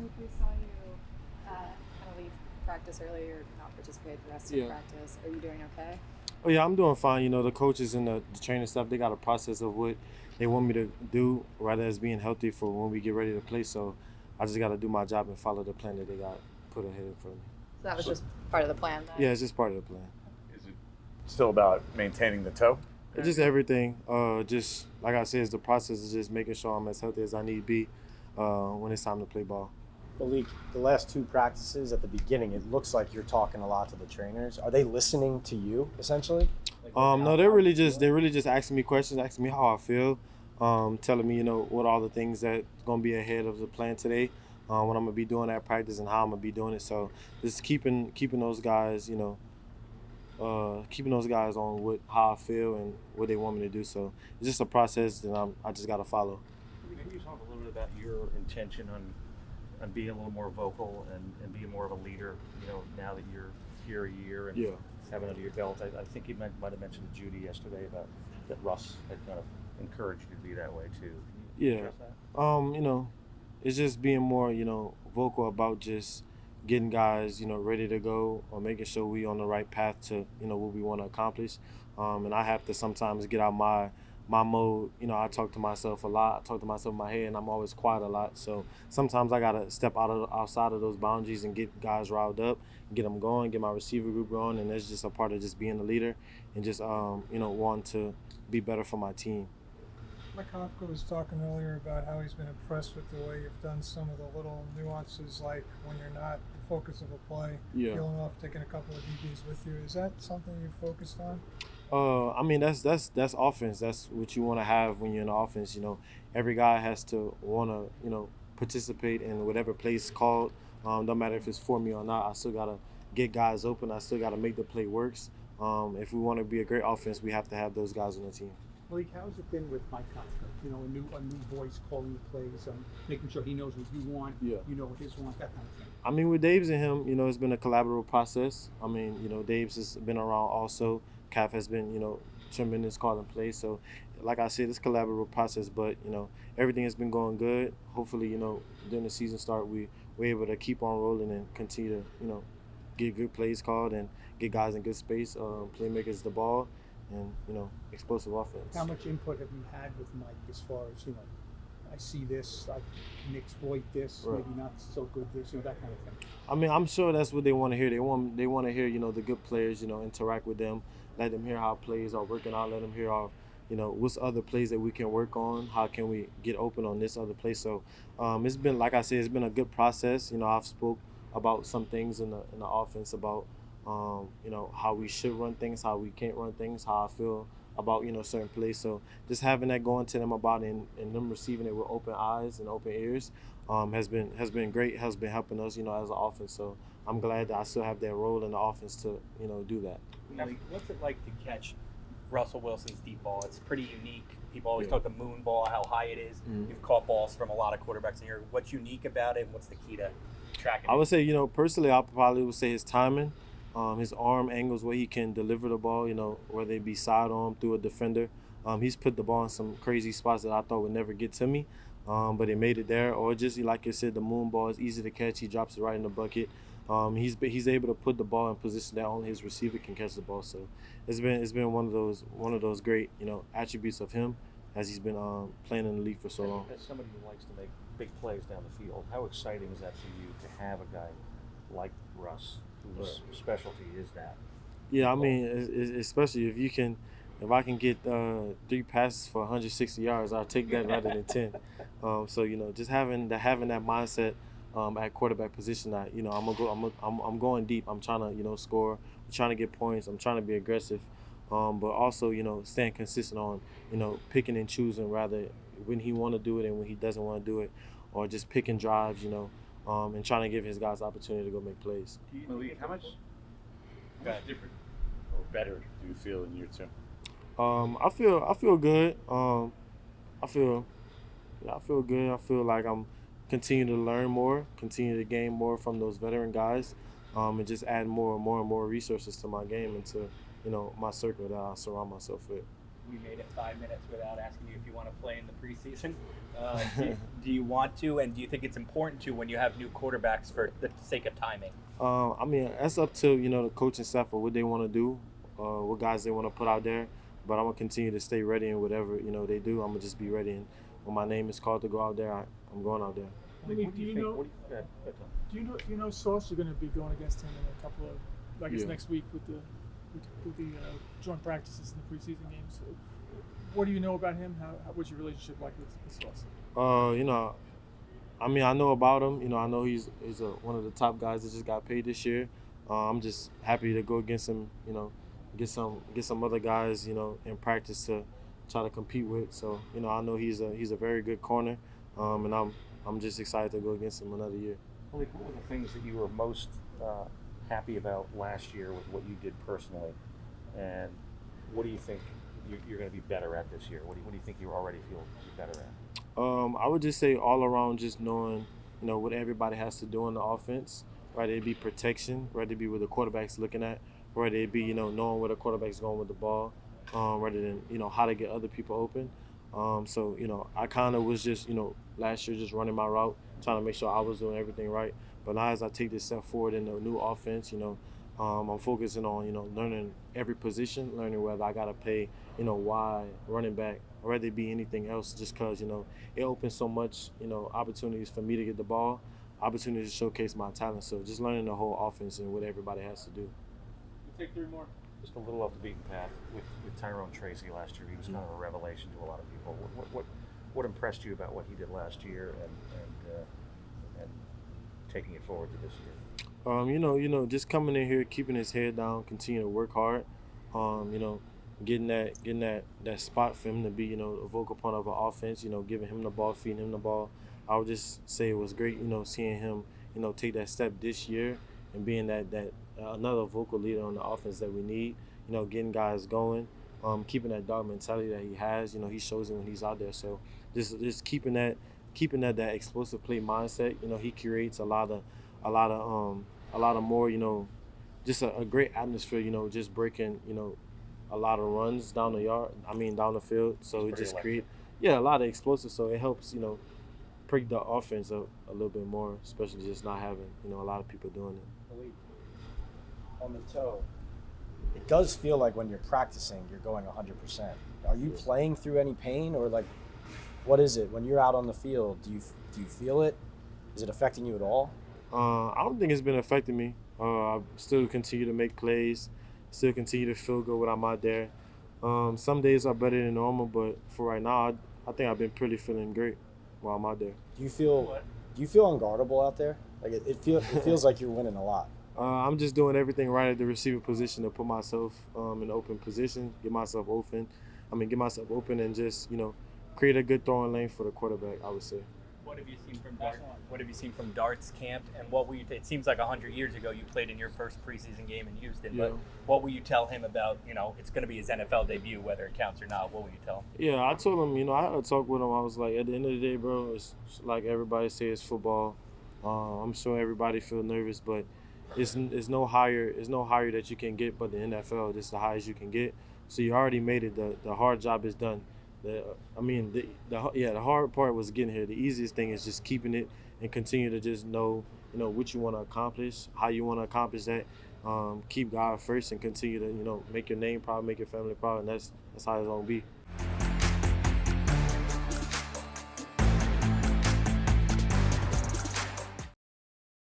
Malik, we saw you kind of leave practice early or not participate the rest of practice. Are you doing okay? Oh yeah, I'm doing fine. You know, the coaches and the training staff, they got a process of what they want me to do, rather as being healthy for when we get ready to play. So I just got to do my job and follow the plan that they got put ahead in front of me. So that was just part of the plan then? Yeah, it's just part of the plan. Is it still about maintaining the toe? It's just everything. Just like I said, it's the process is just making sure I'm as healthy as I need to be when it's time to play ball. Malik, the last two practices at the beginning, it looks like you're talking a lot to the trainers. Are they listening to you essentially? No, they're really just asking me questions, asking me how I feel, telling me what all the things that gonna be ahead of the plan today, what I'm gonna be doing at practice and how I'm gonna be doing it. So just keeping those guys, keeping those guys on how I feel and what they want me to do. So it's just a process that I just gotta follow. Can you talk a little bit about your intention on being a little more vocal and being more of a leader, now that you're here a year and having under your belt? I think you might have mentioned to Judy yesterday about that Russ had kind of encouraged you to be that way too. Can you address that? It's just being more, vocal about just getting guys, ready to go or making sure we on the right path to, what we want to accomplish. And I have to sometimes get out my mode. I talk to myself a lot. I talk to myself in my head, and I'm always quiet a lot. So sometimes I gotta step outside of those boundaries and get guys riled up, get them going, get my receiver group going, and that's just a part of just being a leader and just wanting to be better for my team. Mike Kafka was talking earlier about how he's been impressed with the way you've done some of the little nuances, like when you're not the focus of a play, peeling off, taking a couple of DBs with you. Is that something you've focused on? I mean, that's offense. That's what you want to have when you're in offense. Every guy has to want to participate in whatever play's called. No matter if it's for me or not, I still gotta get guys open. I still gotta make the play works. If we want to be a great offense, we have to have those guys on the team. Malik, how's it been with Mike Kafka? A new voice calling the plays, making sure he knows what you want, you know what his wants, that kind of thing. I mean, with Dave's and him, it's been a collaborative process. I mean, Dave's has been around also. Caf has been, tremendous calling plays. So, like I said, it's a collaborative process, but, everything has been going good. Hopefully, during the season start, we're able to keep on rolling and continue to, get good plays called and get guys in good space, playmakers the ball, and, explosive offense. How much input have you had with Mike as far as, I see this, I can exploit this, maybe not so good this, that kind of thing? I mean, I'm sure that's what they want to hear. They want to hear, the good players, interact with them, let them hear how plays are working out, let them hear how, what's other plays that we can work on, how can we get open on this other play. So it's been, like I said, it's been a good process. I've spoke about some things in the offense about, how we should run things, how we can't run things, how I feel about certain plays. So just having that going to them about it and them receiving it with open eyes and open ears has been great, has been helping us as an offense. So I'm glad that I still have that role in the offense to do that. What's it like to catch Russell Wilson's deep ball? It's pretty unique. People always talk the moon ball, how high it is. You've caught balls from a lot of quarterbacks in here. What's unique about it, and what's the key to tracking it? I would say, personally, I probably would say his timing. His arm angles where he can deliver the ball, whether it be sidearm through a defender. He's put the ball in some crazy spots that I thought would never get to me, but it made it there. Or just like you said, the moon ball is easy to catch. He drops it right in the bucket. He's able to put the ball in position that only his receiver can catch the ball. So it's been one of those great attributes of him as he's been playing in the league for so long. As somebody who likes to make big plays down the field, how exciting is that for you to have a guy like Russ, whose specialty is that? Yeah, I mean, especially if I can get 3 passes for 160 yards, I'll take that rather than 10. So just having that mindset at quarterback position, I'm going deep. I'm trying to score. I'm trying to get points. I'm trying to be aggressive, but also staying consistent on picking and choosing rather when he want to do it and when he doesn't want to do it, or just picking drives. And trying to give his guys the opportunity to go make plays. Malik, how much different or better do you feel in year 2? I feel good. I feel good. I feel like I'm continuing to learn more, continue to gain more from those veteran guys, and just add more and more resources to my game and to my circle that I surround myself with. we made it 5 minutes without asking you if you want to play in the preseason. Do you want to, and do you think it's important to when you have new quarterbacks for the sake of timing? I mean, that's up to the coaching staff or what they want to do, what guys they want to put out there. But I'm gonna continue to stay ready in whatever they do. I'm gonna just be ready, and when my name is called to go out there, I'm going out there. Do you know Sauce? You're going to be going against him in a couple of, I guess, next week with the joint practices in the preseason games. So what do you know about him? What's your relationship like with Sauce? I mean, I know about him. I know he's one of the top guys that just got paid this year. I'm just happy to go against him. Get some other guys. In practice to try to compete with. So I know he's a very good corner, and I'm just excited to go against him another year. Malik, what were the things that you were most happy about last year with what you did personally, and what do you think you're going to be better at this year? What do you think you already feel you're better at? I would just say all around, just knowing what everybody has to do in the offense. Whether it be protection, whether it be what the quarterback's looking at, whether it be knowing where the quarterback's going with the ball, rather than how to get other people open. So I kind of was just last year just running my route, trying to make sure I was doing everything right. But now as I take this step forward in the new offense, I'm focusing on learning every position, learning whether I gotta play wide, running back, or whether it be anything else. Just because it opens so much opportunities for me to get the ball, opportunities to showcase my talent. So just learning the whole offense and what everybody has to do. We'll take 3 more. Just a little off the beaten path with Tyrone Tracy last year. He was kind of a revelation to a lot of people. What impressed you about what he did last year and taking it forward to this year? Just coming in here, keeping his head down, continue to work hard. Getting that spot for him to be a vocal point of our offense. Giving him the ball, feeding him the ball. I would just say it was great. Seeing him take that step this year and being that another vocal leader on the offense that we need. Getting guys going, keeping that dog mentality that he has. He shows it when he's out there. So just keeping that explosive play mindset. He creates a lot of more. Just a great atmosphere. Just breaking a lot of runs down the field. So it just create a lot of explosive. So it helps break the offense up a little bit more, especially just not having a lot of people doing it. On the toe, it does feel like when you're practicing, you're going 100%. Are you playing through any pain, or what is it when you're out on the field? Do you feel it? Is it affecting you at all? I don't think it's been affecting me. I still continue to make plays, still continue to feel good when I'm out there. Some days are better than normal, but for right now, I think I've been pretty feeling great while I'm out there. Do you feel unguardable out there? It feels like you're winning a lot. I'm just doing everything right at the receiver position to put myself in open position, get myself open, and just create a good throwing lane for the quarterback, I would say. What have you seen from Dart? What have you seen from Dart's camp? And what will you? It seems like 100 years ago you played in your first preseason game in Houston. Yeah. But what will you tell him about? It's going to be his NFL debut, whether it counts or not. What will you tell him? Yeah, I told him. I had a talk with him. I was like, at the end of the day, bro, it's like everybody says, it's football. I'm sure everybody feel nervous, but it's no higher that you can get but the NFL. This is the highest you can get. So you already made it. The hard job is done. The hard part was getting here. The easiest thing is just keeping it and continue to just know what you want to accomplish, how you want to accomplish that. Keep God first and continue to make your name proud, make your family proud, and that's how it's gonna be.